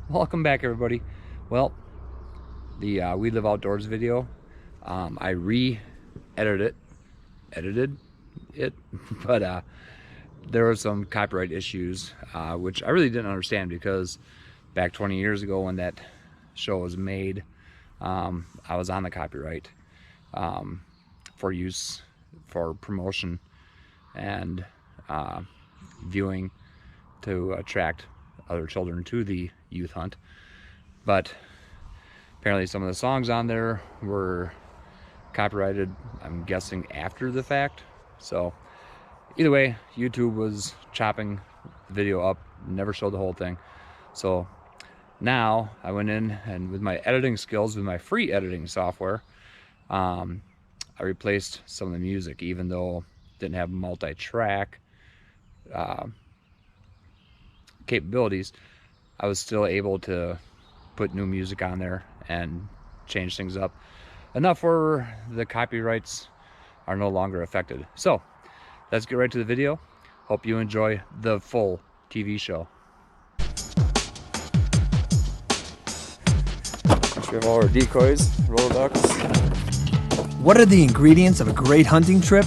Welcome back, everybody. Well, the We Live Outdoors video, I edited it, but there were some copyright issues, which I really didn't understand because back 20 years ago when that show was made, I was on the copyright for use for promotion and viewing to attract other children to the youth hunt. But apparently some of the songs on there were copyrighted, I'm guessing, after the fact. So either way, YouTube was chopping the video up, never showed the whole thing. So now I went in and with my editing skills, with my free editing software, I replaced some of the music, even though it didn't have multi-track capabilities. I was still able to put new music on there and change things up enough where the copyrights are no longer affected. So let's get right to the video. Hope you enjoy the full TV show. We have all our decoys, roller ducks. What are the ingredients of a great hunting trip?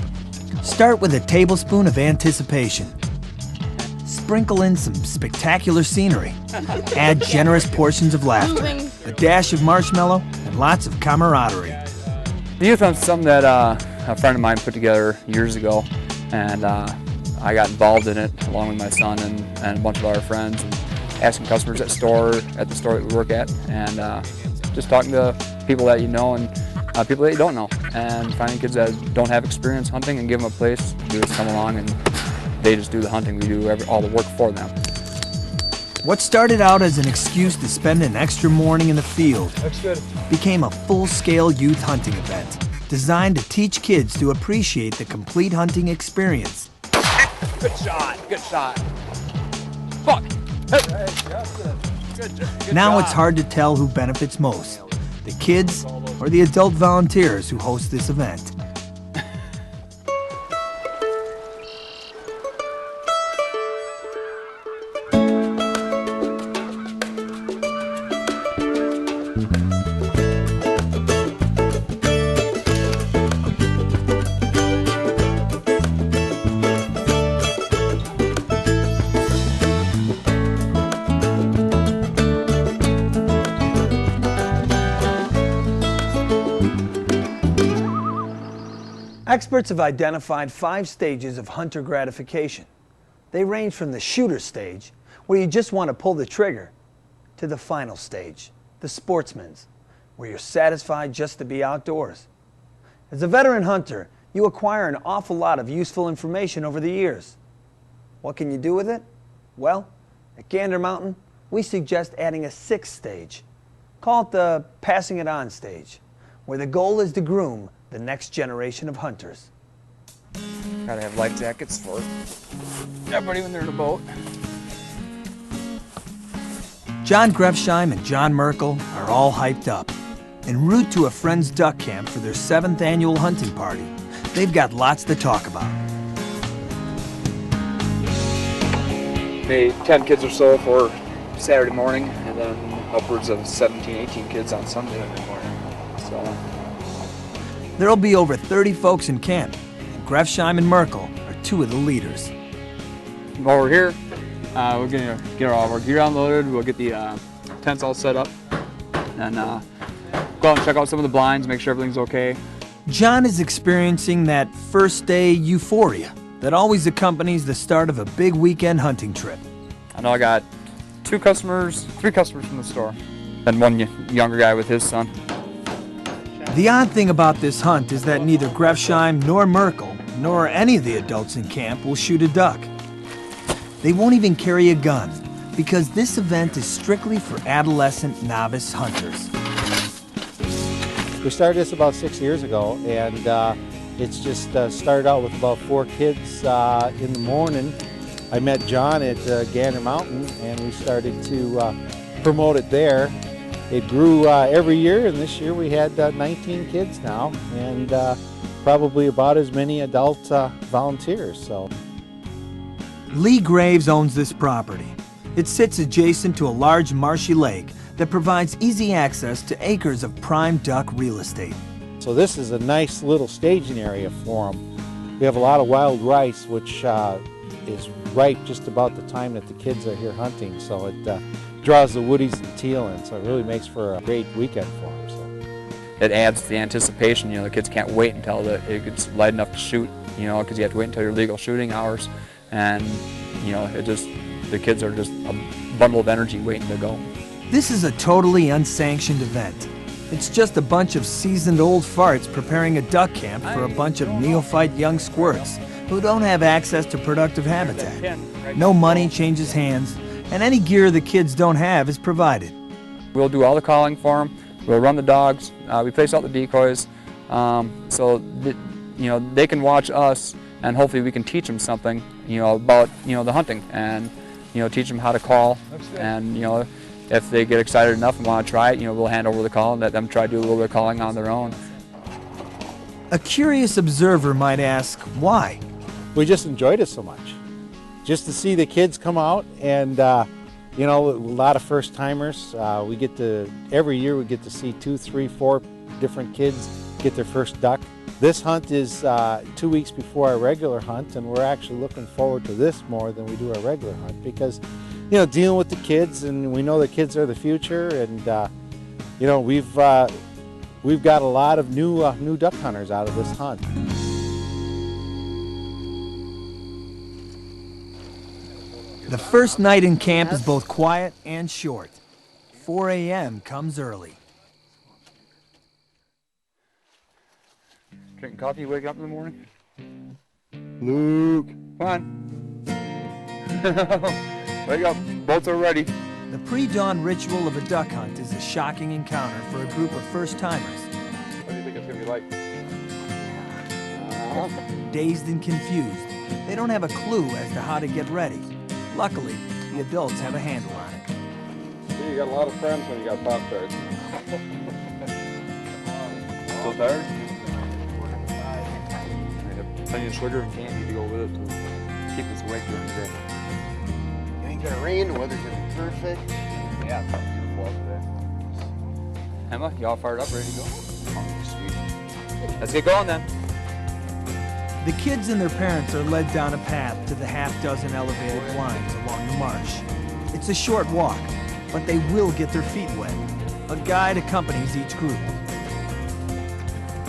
Start with a tablespoon of anticipation. Sprinkle in some spectacular scenery. Add generous portions of laughter, a dash of marshmallow, and lots of camaraderie. The youth hunt's something that a friend of mine put together years ago, and I got involved in it along with my son and a bunch of our friends, and asking customers at the store that we work at, and just talking to people that you know and people that you don't know, and finding kids that don't have experience hunting and give them a place. We just come along and they just do the hunting. We do all the work for them. What started out as an excuse to spend an extra morning in the field became a full-scale youth hunting event designed to teach kids to appreciate the complete hunting experience. Good shot, good shot. Fuck. Now it's hard to tell who benefits most, the kids or the adult volunteers who host this event. Experts have identified 5 stages of hunter gratification. They range from the shooter stage, where you just want to pull the trigger, to the final stage, the sportsman's, where you're satisfied just to be outdoors. As a veteran hunter, you acquire an awful lot of useful information over the years. What can you do with it? Well, at Gander Mountain, we suggest adding a 6th stage. Call it the passing it on stage, where the goal is to groom the next generation of hunters. Gotta have life jackets for everybody when they're in a boat. John Grefsheim and John Merkel are all hyped up, en route to a friend's duck camp for their 7th annual hunting party. They've got lots to talk about. Maybe 10 kids or so for Saturday morning, and then upwards of 17, 18 kids on Sunday morning. So There'll be over 30 folks in camp, and Grefsheim and Merkel are 2 of the leaders. While we're here, we're gonna get all of our gear unloaded. We'll get the tents all set up, and go out and check out some of the blinds, make sure everything's okay. John is experiencing that first day euphoria that always accompanies the start of a big weekend hunting trip. I know I got 3 customers from the store, and one younger guy with his son. The odd thing about this hunt is that neither Grefsheim nor Merkel, nor any of the adults in camp will shoot a duck. They won't even carry a gun, because this event is strictly for adolescent novice hunters. We started this about 6 years ago, and it's just started out with about 4 kids in the morning. I met John at Gander Mountain, and we started to promote it there. It grew every year, and this year we had 19 kids now, and probably about as many adult volunteers. So Lee Graves owns this property. It sits adjacent to a large marshy lake that provides easy access to acres of prime duck real estate. So this is a nice little staging area for them. We have a lot of wild rice, which is ripe just about the time that the kids are here hunting. So it draws the woodies and teal in, so it really makes for a great weekend for them. So it adds to the anticipation. The kids can't wait until it gets light enough to shoot, because you have to wait until your legal shooting hours. And, the kids are just a bundle of energy waiting to go. This is a totally unsanctioned event. It's just a bunch of seasoned old farts preparing a duck camp for a bunch of neophyte young squirts who don't have access to productive habitat. No money changes hands, and any gear the kids don't have is provided. We'll do all the calling for them. We'll run the dogs. We place out the decoys, so that, they can watch us, and hopefully we can teach them something, about the hunting, and teach them how to call. And if they get excited enough and want to try it, we'll hand over the call and let them try to do a little bit of calling on their own. A curious observer might ask, why? we just enjoyed it so much. Just to see the kids come out and you know, a lot of first timers. We get to, every year we get to see 2, 3, 4 different kids get their first duck. This hunt is 2 weeks before our regular hunt, and we're actually looking forward to this more than we do our regular hunt because, you know, dealing with the kids, and we know the kids are the future, and you know, we've got a lot of new duck hunters out of this hunt. The first night in camp is both quiet and short. 4 a.m. comes early. Drinking coffee, wake up in the morning? Luke. Come on. Wake up, boats are ready. The pre-dawn ritual of a duck hunt is a shocking encounter for a group of first-timers. What do you think it's gonna be like? Dazed and confused, they don't have a clue as to how to get ready. Luckily, the adults have a handle on it. You got a lot of friends when you got Pop-Tarts. Still tired? Plenty of sugar and candy to go with it to keep us awake during the day. It ain't gonna rain, the weather's gonna be perfect. Yeah, it's beautiful out today. Emma, you all fired up, ready to go? Oh, sweet. Let's get going then. The kids and their parents are led down a path to the half-dozen elevated blinds along the marsh. It's a short walk, but they will get their feet wet. A guide accompanies each group.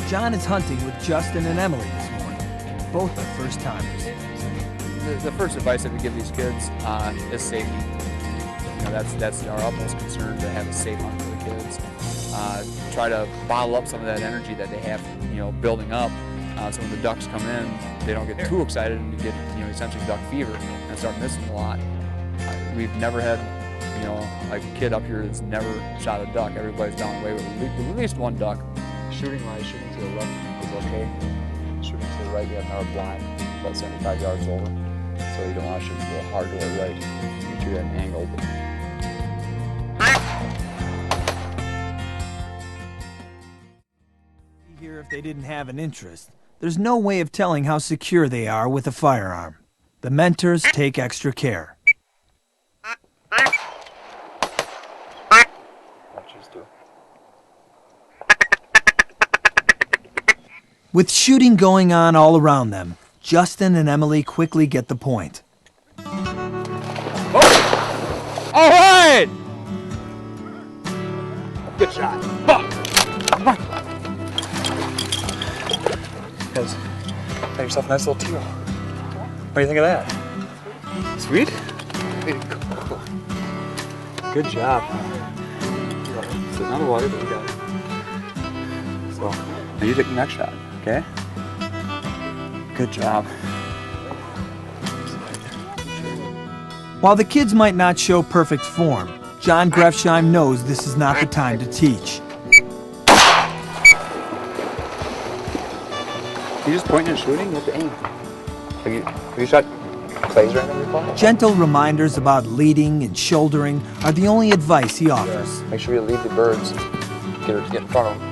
John is hunting with Justin and Emily this morning. Both are first-timers. The first advice that we give these kids is safety. You know, that's our utmost concern, to have a safe hunt for the kids. Try to bottle up some of that energy that they have, you know, building up. So when the ducks come in, they don't get too excited and you get, you know, essentially duck fever and start missing a lot. We've never had, you know, like a kid up here that's never shot a duck. Everybody's down away with at least one duck. Shooting-wise, shooting to the left is okay. Shooting to the right, you have another blind about 75 yards over. So you don't want to shoot real hard to the right. You shoot at an angle. Here, if they didn't have an interest, there's no way of telling how secure they are with a firearm. The mentors take extra care. With shooting going on all around them, Justin and Emily quickly get the point. Oh! All right! Good shot. Come on. Guys, got yourself a nice little teal. What do you think of that? Sweet? Good job. Sitting on the water, but we got it. So, now you take the next shot, okay? Good job. While the kids might not show perfect form, John Grefsheim knows this is not the time to teach. You just pointing and shooting? You have to aim. Have you shot clays right now before? Gentle reminders about leading and shouldering are the only advice he offers. Make sure you lead the birds. Get in front of them.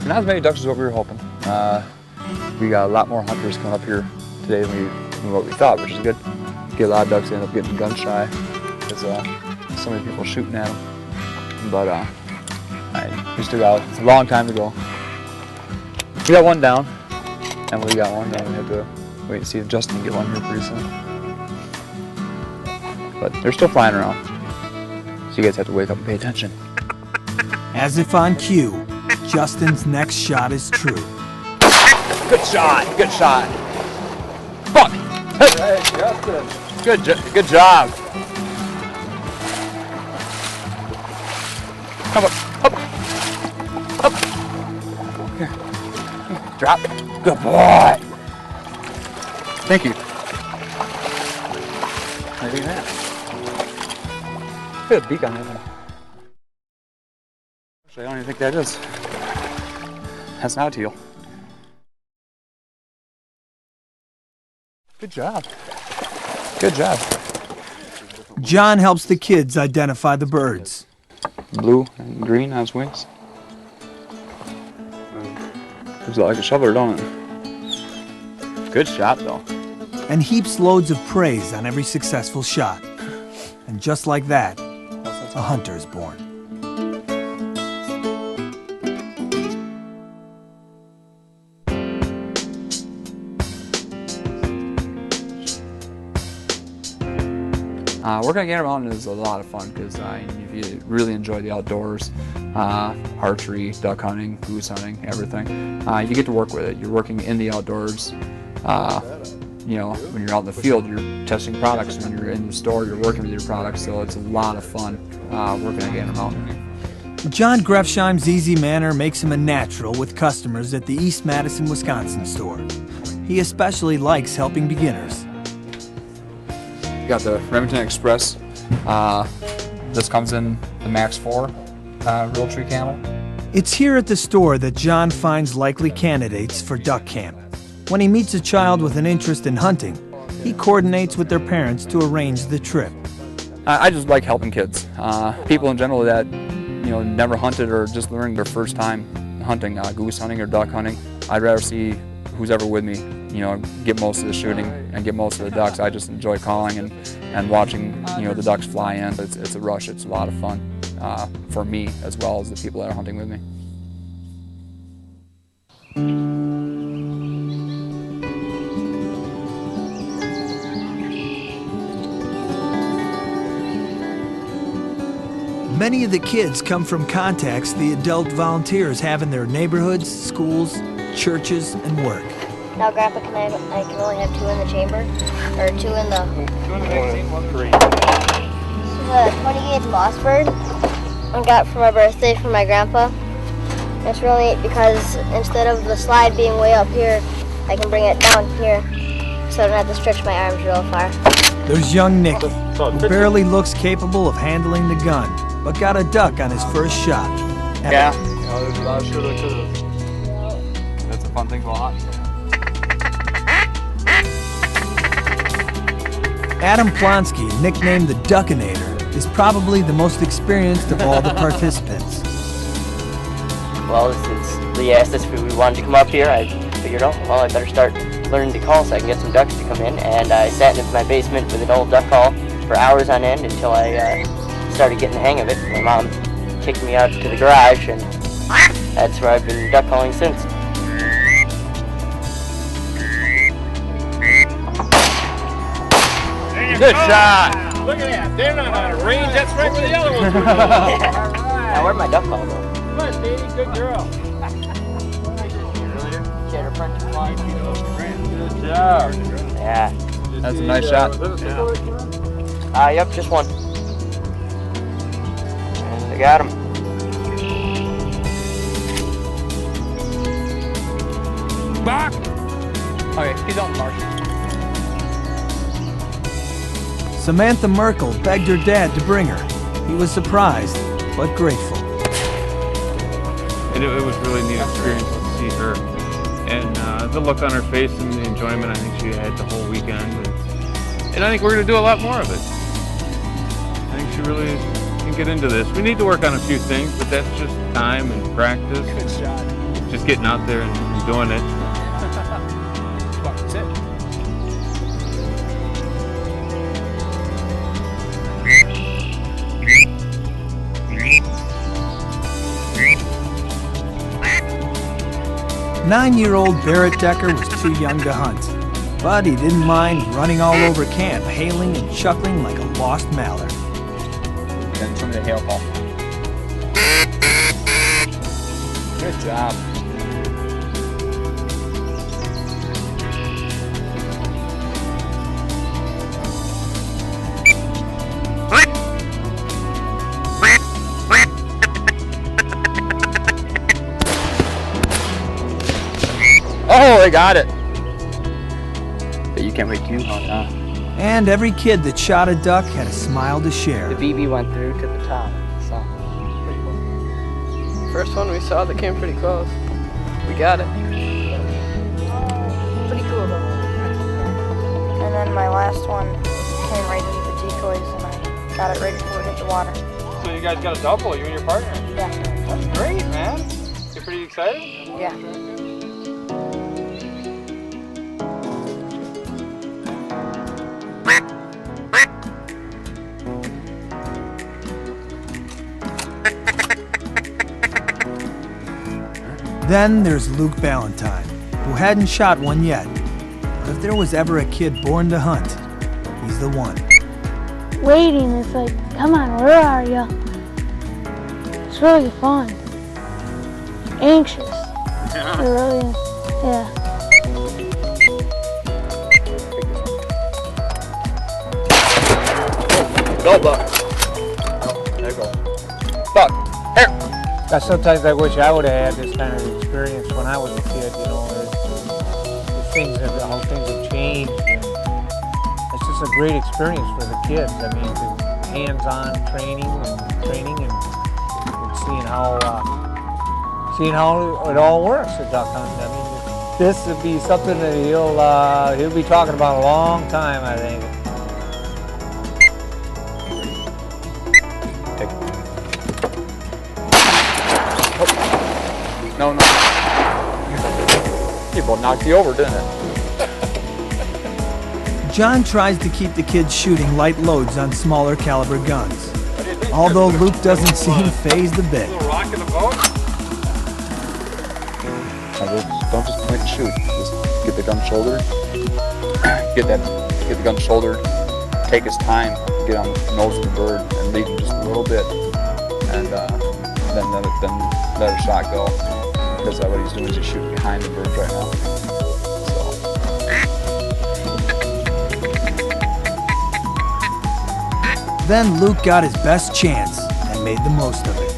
Not as many ducks as what we were hoping. We got a lot more hunters coming up here today than we than what we thought, which is good. Get a lot of ducks end up getting gun shy because so many people shooting at them. But we still got it's a long time to go. We got one down, and we got one. Then we have to wait and see if Justin can get one here pretty soon. But they're still flying around, so you guys have to wake up and pay attention. As if on cue, Justin's next shot is true. Good shot. Good shot. Fuck. Hey, Justin. Good job. Come on. Up. Up. Here. Drop. Good boy. Thank you. Look at that. Look at the beak on that one. Actually, I don't even think that is. That's not a teal. Good job. Good job. John helps the kids identify the birds. Blue and green on his wings. Looks like a shoveler, don't it? Good shot, though. And heaps loads of praise on every successful shot. And just like that, a hunter is born. Working at Gander Mountain is a lot of fun because if you really enjoy the outdoors, archery, duck hunting, goose hunting, everything, you get to work with it. You're working in the outdoors. You know, when you're out in the field, you're testing products. When you're in the store, you're working with your products. So it's a lot of fun working at Gander Mountain. John Grefsheim's easy manner makes him a natural with customers at the East Madison, Wisconsin store. He especially likes helping beginners. You got the Remington Express. This comes in the Max 4 Realtree camel. It's here at the store that John finds likely candidates for duck camp. When he meets a child with an interest in hunting, he coordinates with their parents to arrange the trip. I just like helping kids. People in general that never hunted or just learning their first time hunting, goose hunting or duck hunting. I'd rather see who's ever with me, get most of the shooting and get most of the ducks. I just enjoy calling and watching, the ducks fly in. It's a rush. It's a lot of fun for me as well as the people that are hunting with me. Many of the kids come from contacts the adult volunteers have in their neighborhoods, schools, churches, and work. Now, Grandpa, I can only have 2 in the chamber, or 2 in the... 2 in the magazine, 1 3. This is a 20-gauge mossbird I got for my birthday from my grandpa. It's really neat because instead of the slide being way up here, I can bring it down here, so I don't have to stretch my arms real far. There's young Nicky, who barely looks capable of handling the gun, but got a duck on his first shot. Yeah, there's a lot of shooter too. That's a fun thing about hunting. Adam Plonsky, nicknamed the Duckinator, is probably the most experienced of all the participants. Well, since Lee asked us if we wanted to come up here, I figured, I better start learning to call so I can get some ducks to come in. And I sat in my basement with an old duck call for hours on end until I started getting the hang of it. My mom kicked me out to the garage, and that's where I've been duck calling since. Good shot! Look at that. They're not out of range. That's right where the other ones were. Now, where'd my duck call go? Come on, baby. Good girl. She had her front two lines. Good job. Yeah. That's a nice shot. Yep, just one. And I got him. Back! Okay, he's on the mark. Samantha Merkel begged her dad to bring her. He was surprised, but grateful. It was a really neat experience to see her. And the look on her face and the enjoyment I think she had the whole weekend. And I think we're going to do a lot more of it. I think she really can get into this. We need to work on a few things, but that's just time and practice. Good shot. Just getting out there and doing it. That's it. 9-year-old Barrett Decker was too young to hunt, but he didn't mind running all over camp, hailing and chuckling like a lost mallard. Then some of the hail call. Good job. Oh, they got it. But you can't wait to hunt, huh? And every kid that shot a duck had a smile to share. The BB went through to the top, so pretty cool. First one we saw that came pretty close. We got it. Pretty cool though. And then my last one came right into the decoys and I got it right before it hit the water. So you guys got a double, you and your partner? Yeah. That's great, man. You're pretty excited? Yeah. Then there's Luke Ballantyne, who hadn't shot one yet. But if there was ever a kid born to hunt, he's the one. Waiting, it's like, come on, where are you? It's really fun. Anxious. It really is. Yeah. Go, Buck. Oh, there you go. Buck, here. Sometimes I wish I would have had this kind of experience when I was a kid, you know, how things have changed. And it's just a great experience for the kids. I mean, the hands-on training and seeing how it all works at duck hunting. I mean, this would be something that he'll be talking about a long time, I think. No. You both knocked you over, didn't it? John tries to keep the kids shooting light loads on smaller caliber guns, although Luke doesn't seem fazed a bit. Rock in the boat? Don't just point and shoot. Just get the gun shouldered. Get the gun shouldered. Take his time. Get on the nose of the bird and lead him just a little bit, and then let a shot go. Because what he's doing is he's shooting behind the bird right now. So. Then Luke got his best chance and made the most of it.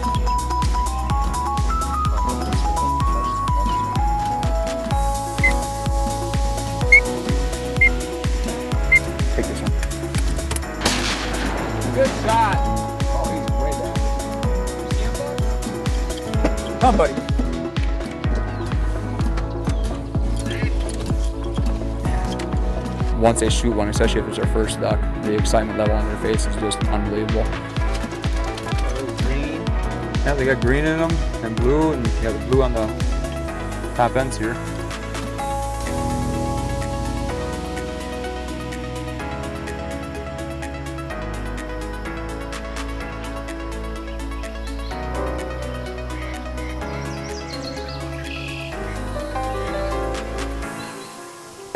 Take this one. Good shot. Oh, he's way back. Come on, buddy. Once they shoot one, especially if it's their first duck, the excitement level on their face is just unbelievable. Green. Yeah, they got green in them and blue, and you have the blue on the top ends here.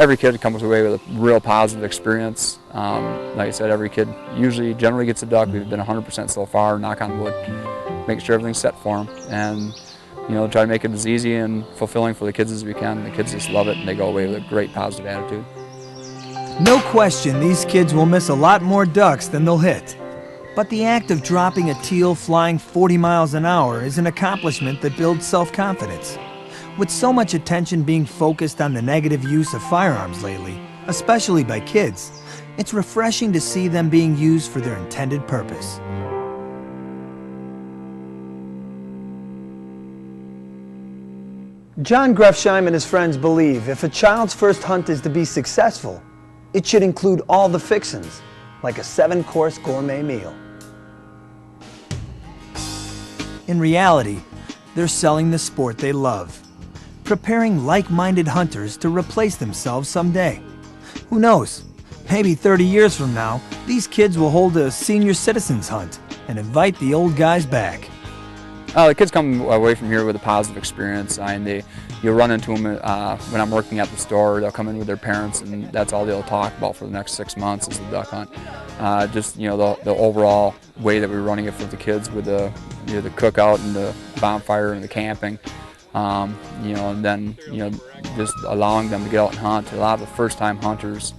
Every kid comes away with a real positive experience. Like I said, every kid generally gets a duck. We've been 100% so far, knock on wood, make sure everything's set for them. And try to make it as easy and fulfilling for the kids as we can. The kids just love it and they go away with a great positive attitude. No question, these kids will miss a lot more ducks than they'll hit. But the act of dropping a teal flying 40 miles an hour is an accomplishment that builds self-confidence. With so much attention being focused on the negative use of firearms lately, especially by kids, it's refreshing to see them being used for their intended purpose. John Grefsheim and his friends believe if a child's first hunt is to be successful, it should include all the fixins, like a 7-course gourmet meal. In reality, they're selling the sport they love, preparing like-minded hunters to replace themselves someday. Who knows? Maybe 30 years from now, these kids will hold a senior citizens hunt and invite the old guys back. The kids come away from here with a positive experience. You'll run into them when I'm working at the store. They'll come in with their parents, and that's all they'll talk about for the next 6 months is the duck hunt. Just the overall way that we're running it for the kids with the the cookout and the bonfire and the camping. And then just allowing them to get out and hunt. A lot of the first-time hunters,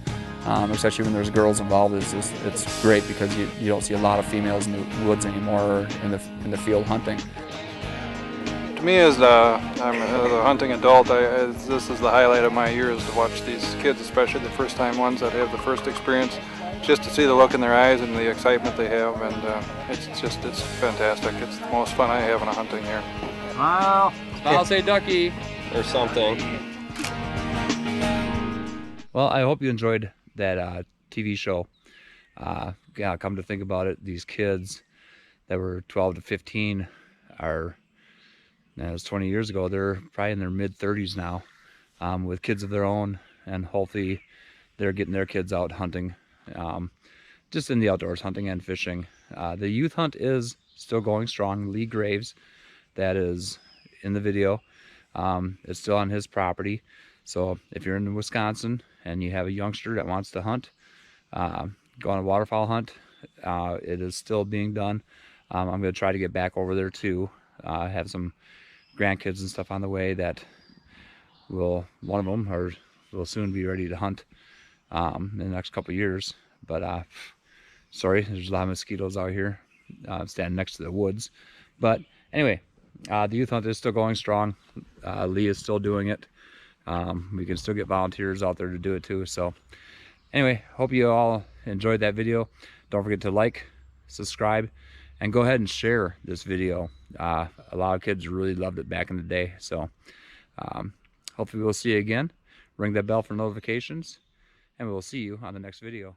especially when there's girls involved, it's great because you don't see a lot of females in the woods anymore or in the field hunting. To me, as a hunting adult, this is the highlight of my year, is to watch these kids, especially the first-time ones that have the first experience, just to see the look in their eyes and the excitement they have, and it's fantastic. It's the most fun I have in a hunting year. Smile. I'll say ducky. Or something. Well, I hope you enjoyed that TV show. Yeah, come to think about it, these kids that were 12 to 15 are, that was 20 years ago, they're probably in their mid-30s now, with kids of their own, and hopefully they're getting their kids out hunting, just in the outdoors, hunting and fishing. The youth hunt is still going strong. Lee Graves, that is in the video, is still on his property. So if you're in Wisconsin and you have a youngster that wants to hunt, go on a waterfowl hunt, it is still being done. I'm going to try to get back over there too. Have some grandkids and stuff on the way that one of them will soon be ready to hunt in the next couple of years. But sorry, there's a lot of mosquitoes out here. Standing next to the woods. But anyway, the youth hunt is still going strong. Lee is still doing it. We can still get volunteers out there to do it too. So anyway, hope you all enjoyed that video. Don't forget to like, subscribe, and go ahead and share this video. A lot of kids really loved it back in the day. So hopefully we'll see you again. Ring that bell for notifications, and we'll see you on the next video.